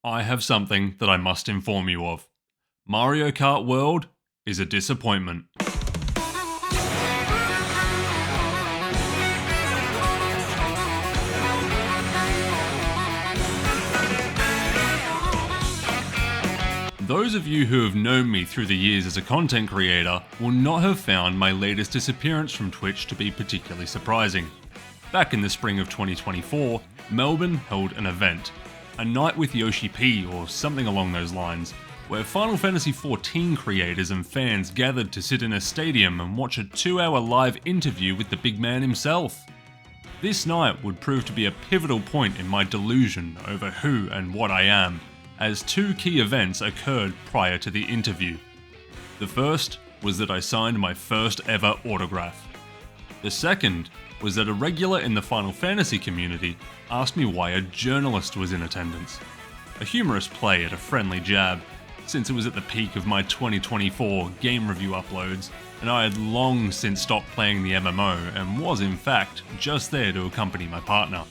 I have something that I must inform you of. Mario Kart World is a disappointment. Those of you who have known me through the years as a content creator will not have found my latest disappearance from Twitch to be particularly surprising. Back in the spring of 2024, Melbourne held an event, a night with Yoshi P or something along those lines, where Final Fantasy XIV creators and fans gathered to sit in a stadium and watch a 2-hour live interview with the big man himself. This night would prove to be a pivotal point in my delusion over who and what I am, as two key events occurred prior to the interview. The first was that I signed my first ever autograph. The second was that a regular in the Final Fantasy community asked me why a journalist was in attendance. A humorous play at a friendly jab, since it was at the peak of my 2024 game review uploads, and I had long since stopped playing the MMO and was in fact just there to accompany my partner.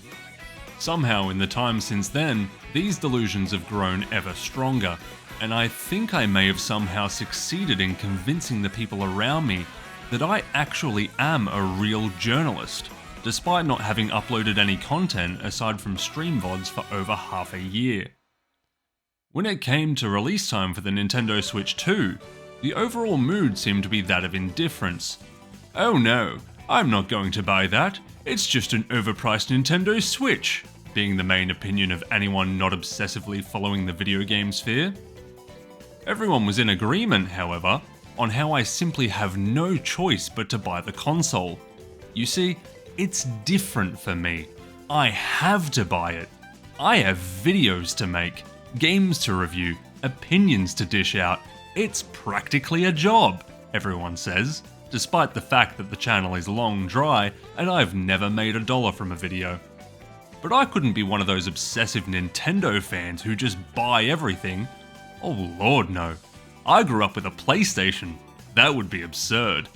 Somehow in the time since then, these delusions have grown ever stronger, and I think I may have somehow succeeded in convincing the people around me that I actually am a real journalist, despite not having uploaded any content aside from stream VODs for over half a year. When it came to release time for the Nintendo Switch 2, the overall mood seemed to be that of indifference. "Oh no, I'm not going to buy that, it's just an overpriced Nintendo Switch," being the main opinion of anyone not obsessively following the video game sphere. Everyone was in agreement, however, on how I simply have no choice but to buy the console. You see, it's different for me. I have to buy it. I have videos to make, games to review, opinions to dish out. It's practically a job, everyone says, despite the fact that the channel is long dry and I've never made $1 from a video. But I couldn't be one of those obsessive Nintendo fans who just buy everything. Oh lord no. I grew up with a PlayStation. That would be absurd.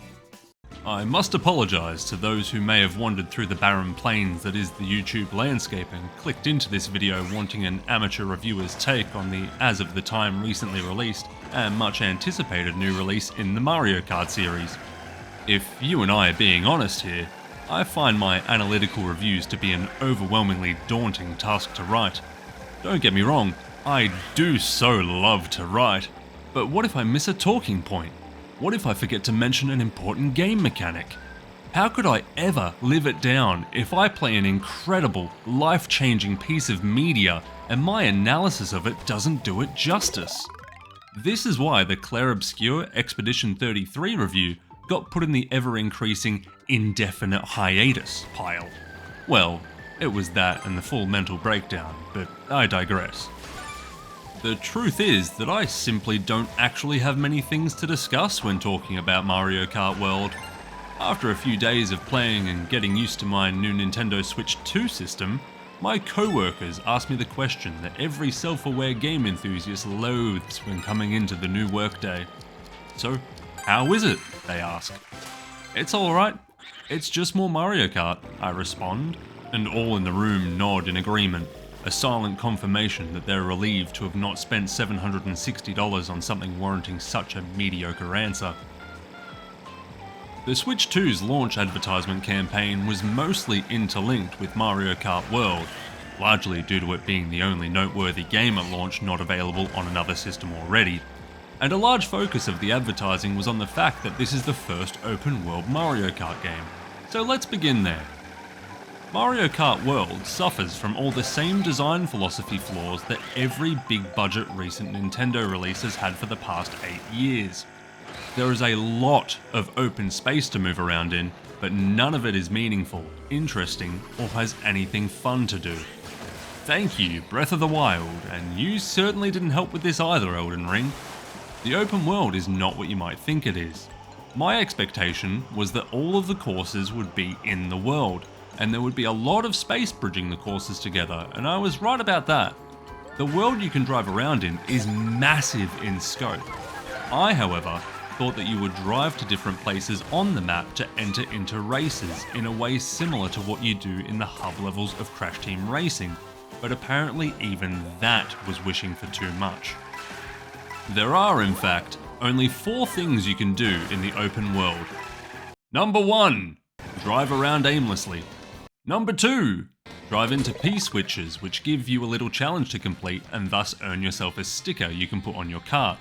I must apologise to those who may have wandered through the barren plains that is the YouTube landscape and clicked into this video wanting an amateur reviewer's take on the as of the time recently released and much anticipated new release in the Mario Kart series. If you and I are being honest here, I find my analytical reviews to be an overwhelmingly daunting task to write. Don't get me wrong, I do so love to write, but what if I miss a talking point? What if I forget to mention an important game mechanic? How could I ever live it down if I play an incredible, life-changing piece of media and my analysis of it doesn't do it justice? This is why the Claire Obscure Expedition 33 review got put in the ever-increasing indefinite hiatus pile. Well, it was that and the full mental breakdown, but I digress. The truth is that I simply don't actually have many things to discuss when talking about Mario Kart World. After a few days of playing and getting used to my new Nintendo Switch 2 system, my co-workers asked me the question that every self-aware game enthusiast loathes when coming into the new workday. "So, how is it?" they ask. "It's alright. It's just more Mario Kart," I respond, and all in the room nod in agreement. A silent confirmation that they're relieved to have not spent $760 on something warranting such a mediocre answer. The Switch 2's launch advertisement campaign was mostly interlinked with Mario Kart World, largely due to it being the only noteworthy game at launch not available on another system already, and a large focus of the advertising was on the fact that this is the first open-world Mario Kart game. So let's begin there. Mario Kart World suffers from all the same design philosophy flaws that every big-budget recent Nintendo release has had for the past 8 years. There is a lot of open space to move around in, but none of it is meaningful, interesting, or has anything fun to do. Thank you, Breath of the Wild, and you certainly didn't help with this either, Elden Ring. The open world is not what you might think it is. My expectation was that all of the courses would be in the world, and there would be a lot of space bridging the courses together, and I was right about that. The world you can drive around in is massive in scope. I, however, thought that you would drive to different places on the map to enter into races in a way similar to what you do in the hub levels of Crash Team Racing, but apparently even that was wishing for too much. There are, in fact, only 4 things you can do in the open world. Number 1. Drive around aimlessly. Number 2. Drive into P-switches, which give you a little challenge to complete and thus earn yourself a sticker you can put on your cart.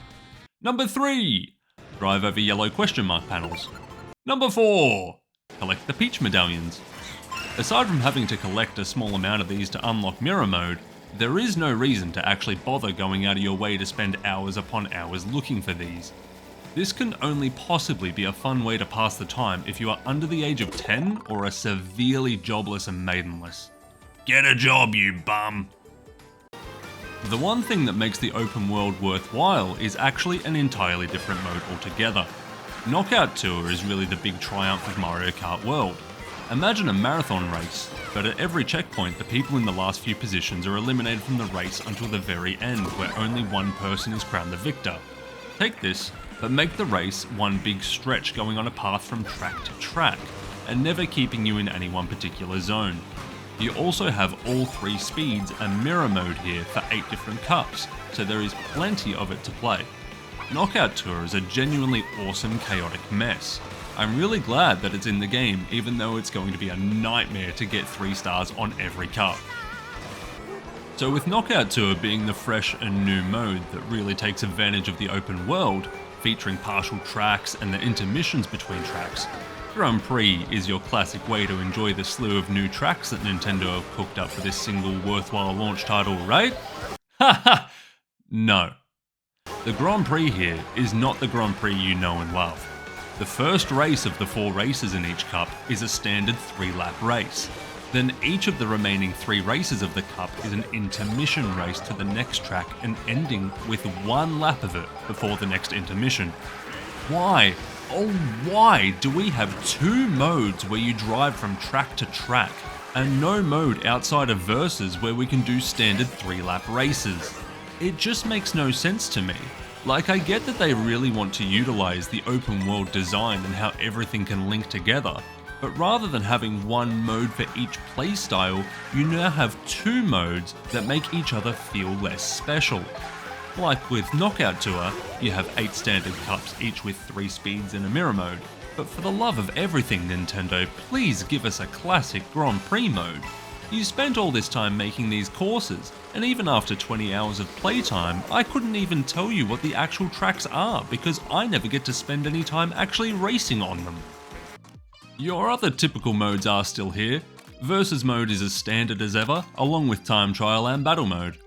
Number 3. Drive over yellow question mark panels. Number 4. Collect the Peach medallions. Aside from having to collect a small amount of these to unlock mirror mode, there is no reason to actually bother going out of your way to spend hours upon hours looking for these. This can only possibly be a fun way to pass the time if you are under the age of 10 or are severely jobless and maidenless. Get a job, you bum! The one thing that makes the open world worthwhile is actually an entirely different mode altogether. Knockout Tour is really the big triumph of Mario Kart World. Imagine a marathon race, but at every checkpoint the people in the last few positions are eliminated from the race until the very end, where only one person is crowned the victor. Take this, but make the race one big stretch going on a path from track to track, and never keeping you in any one particular zone. You also have all 3 speeds and mirror mode here for 8 different cups, so there is plenty of it to play. Knockout Tour is a genuinely awesome chaotic mess. I'm really glad that it's in the game, even though it's going to be a nightmare to get 3 stars on every cup. So with Knockout Tour being the fresh and new mode that really takes advantage of the open world, featuring partial tracks and the intermissions between tracks, Grand Prix is your classic way to enjoy the slew of new tracks that Nintendo have cooked up for this single worthwhile launch title, right? Haha! No. The Grand Prix here is not the Grand Prix you know and love. The first race of the 4 races in each cup is a standard 3-lap race. Then each of the remaining 3 races of the cup is an intermission race to the next track and ending with 1 lap of it before the next intermission. Why? Oh, why do we have 2 modes where you drive from track to track and no mode outside of Versus where we can do standard 3-lap races? It just makes no sense to me. Like, I get that they really want to utilize the open world design and how everything can link together, but rather than having 1 mode for each playstyle, you now have 2 modes that make each other feel less special. Like with Knockout Tour, you have 8 standard cups, each with 3 speeds and a mirror mode. But for the love of everything, Nintendo, please give us a classic Grand Prix mode. You spent all this time making these courses, and even after 20 hours of playtime, I couldn't even tell you what the actual tracks are because I never get to spend any time actually racing on them. Your other typical modes are still here. Versus mode is as standard as ever, along with time trial and battle mode.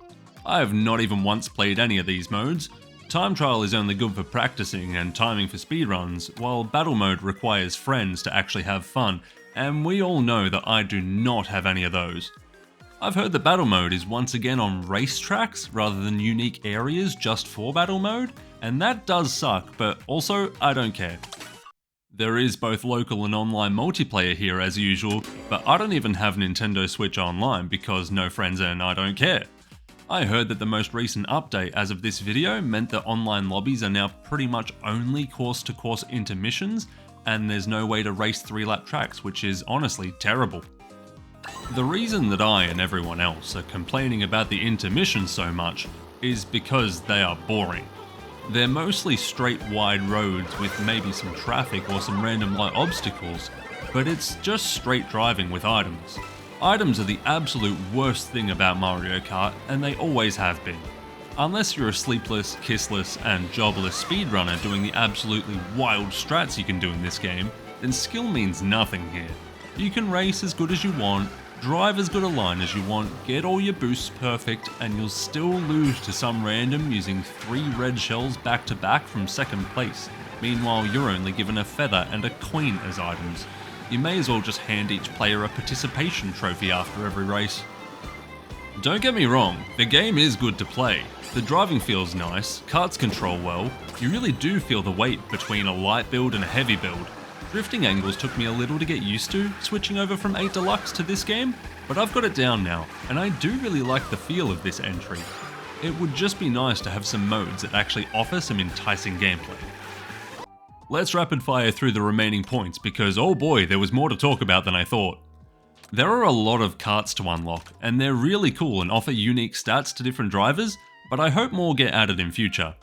I have not even once played any of these modes. Time trial is only good for practicing and timing for speedruns, while battle mode requires friends to actually have fun, and we all know that I do not have any of those. I've heard that battle mode is once again on racetracks rather than unique areas just for battle mode, and that does suck, but also I don't care. There is both local and online multiplayer here as usual, but I don't even have Nintendo Switch Online because no friends and I don't care. I heard that the most recent update as of this video meant that online lobbies are now pretty much only course-to-course intermissions, and there's no way to race 3-lap tracks, which is honestly terrible. The reason that I and everyone else are complaining about the intermissions so much is because they are boring. They're mostly straight wide roads with maybe some traffic or some random light obstacles, but it's just straight driving with items. Items are the absolute worst thing about Mario Kart, and they always have been. Unless you're a sleepless, kissless, and jobless speedrunner doing the absolutely wild strats you can do in this game, then skill means nothing here. You can race as good as you want, drive as good a line as you want, get all your boosts perfect, and you'll still lose to some random using 3 red shells back to back from second place. Meanwhile, you're only given a feather and a coin as items. You may as well just hand each player a participation trophy after every race. Don't get me wrong, the game is good to play. The driving feels nice, karts control well, you really do feel the weight between a light build and a heavy build. Drifting angles took me a little to get used to, switching over from 8 Deluxe to this game, but I've got it down now, and I do really like the feel of this entry. It would just be nice to have some modes that actually offer some enticing gameplay. Let's rapid fire through the remaining points because oh boy, there was more to talk about than I thought. There are a lot of karts to unlock, and they're really cool and offer unique stats to different drivers, but I hope more get added in future.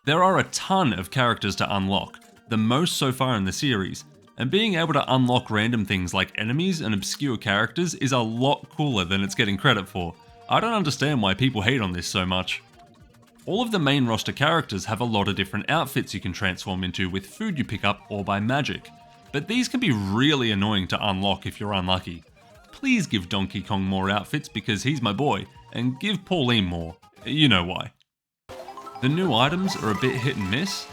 There are a ton of characters to unlock, the most so far in the series, and being able to unlock random things like enemies and obscure characters is a lot cooler than it's getting credit for. I don't understand why people hate on this so much. All of the main roster characters have a lot of different outfits you can transform into with food you pick up or by magic, but these can be really annoying to unlock if you're unlucky. Please give Donkey Kong more outfits because he's my boy, and give Pauline more. You know why. The new items are a bit hit and miss.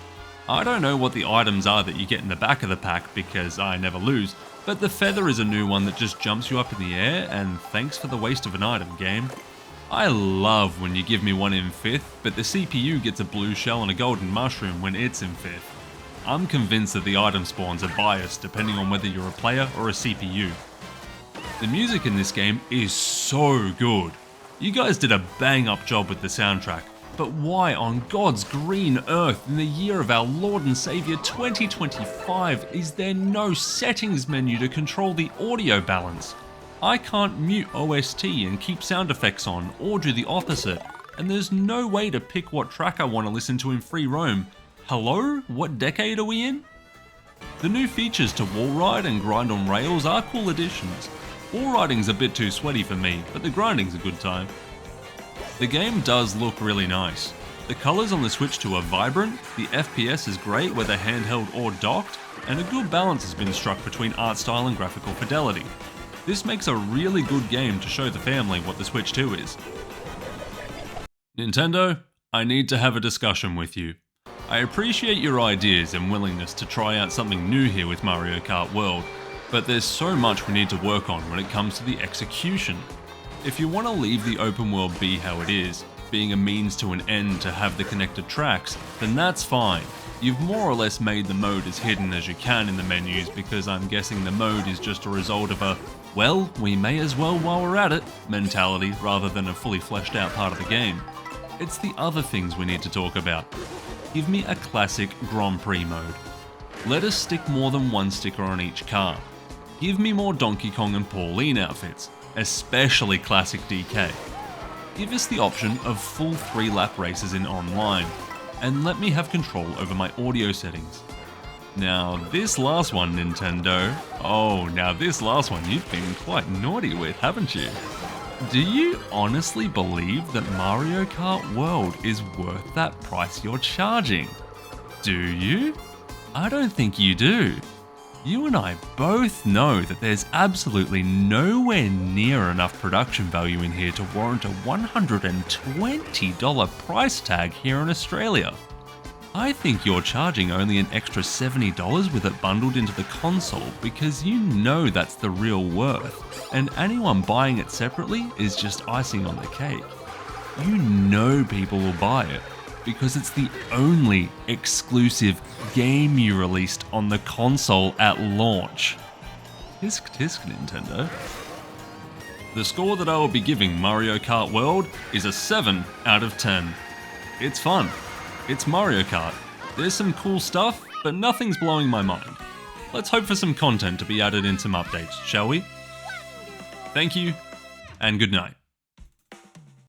I don't know what the items are that you get in the back of the pack because I never lose, but the feather is a new one that just jumps you up in the air, and thanks for the waste of an item, game. I love when you give me one in 5th, but the CPU gets a blue shell and a golden mushroom when it's in 5th. I'm convinced that the item spawns are biased depending on whether you're a player or a CPU. The music in this game is so good. You guys did a bang up job with the soundtrack, but why on God's green earth in the year of our Lord and Saviour 2025 is there no settings menu to control the audio balance? I can't mute OST and keep sound effects on or do the opposite, and there's no way to pick what track I want to listen to in free roam. Hello? What decade are we in? The new features to wall ride and grind on rails are cool additions. Wall riding's a bit too sweaty for me, but the grinding's a good time. The game does look really nice. The colours on the Switch 2 are vibrant, the FPS is great whether handheld or docked, and a good balance has been struck between art style and graphical fidelity. This makes a really good game to show the family what the Switch 2 is. Nintendo, I need to have a discussion with you. I appreciate your ideas and willingness to try out something new here with Mario Kart World, but there's so much we need to work on when it comes to the execution. If you want to leave the open world be how it is, being a means to an end to have the connected tracks, then that's fine. You've more or less made the mode as hidden as you can in the menus because I'm guessing the mode is just a result of a, well, we may as well while we're at it mentality rather than a fully fleshed out part of the game. It's the other things we need to talk about. Give me a classic Grand Prix mode. Let us stick more than one sticker on each car. Give me more Donkey Kong and Pauline outfits, especially classic DK. Give us the option of full 3-lap races in online, and let me have control over my audio settings. Now this last one, Nintendo, now this last one you've been quite naughty with, haven't you? Do you honestly believe that Mario Kart World is worth that price you're charging? Do you? I don't think you do. You and I both know that there's absolutely nowhere near enough production value in here to warrant a $120 price tag here in Australia. I think you're charging only an extra $70 with it bundled into the console because you know that's the real worth, and anyone buying it separately is just icing on the cake. You know people will buy it because it's the only exclusive game you released on the console at launch. Tisk tisk, Nintendo. The score that I will be giving Mario Kart World is a 7 out of 10. It's fun. It's Mario Kart. There's some cool stuff, but nothing's blowing my mind. Let's hope for some content to be added in some updates, shall we? Thank you, and good night.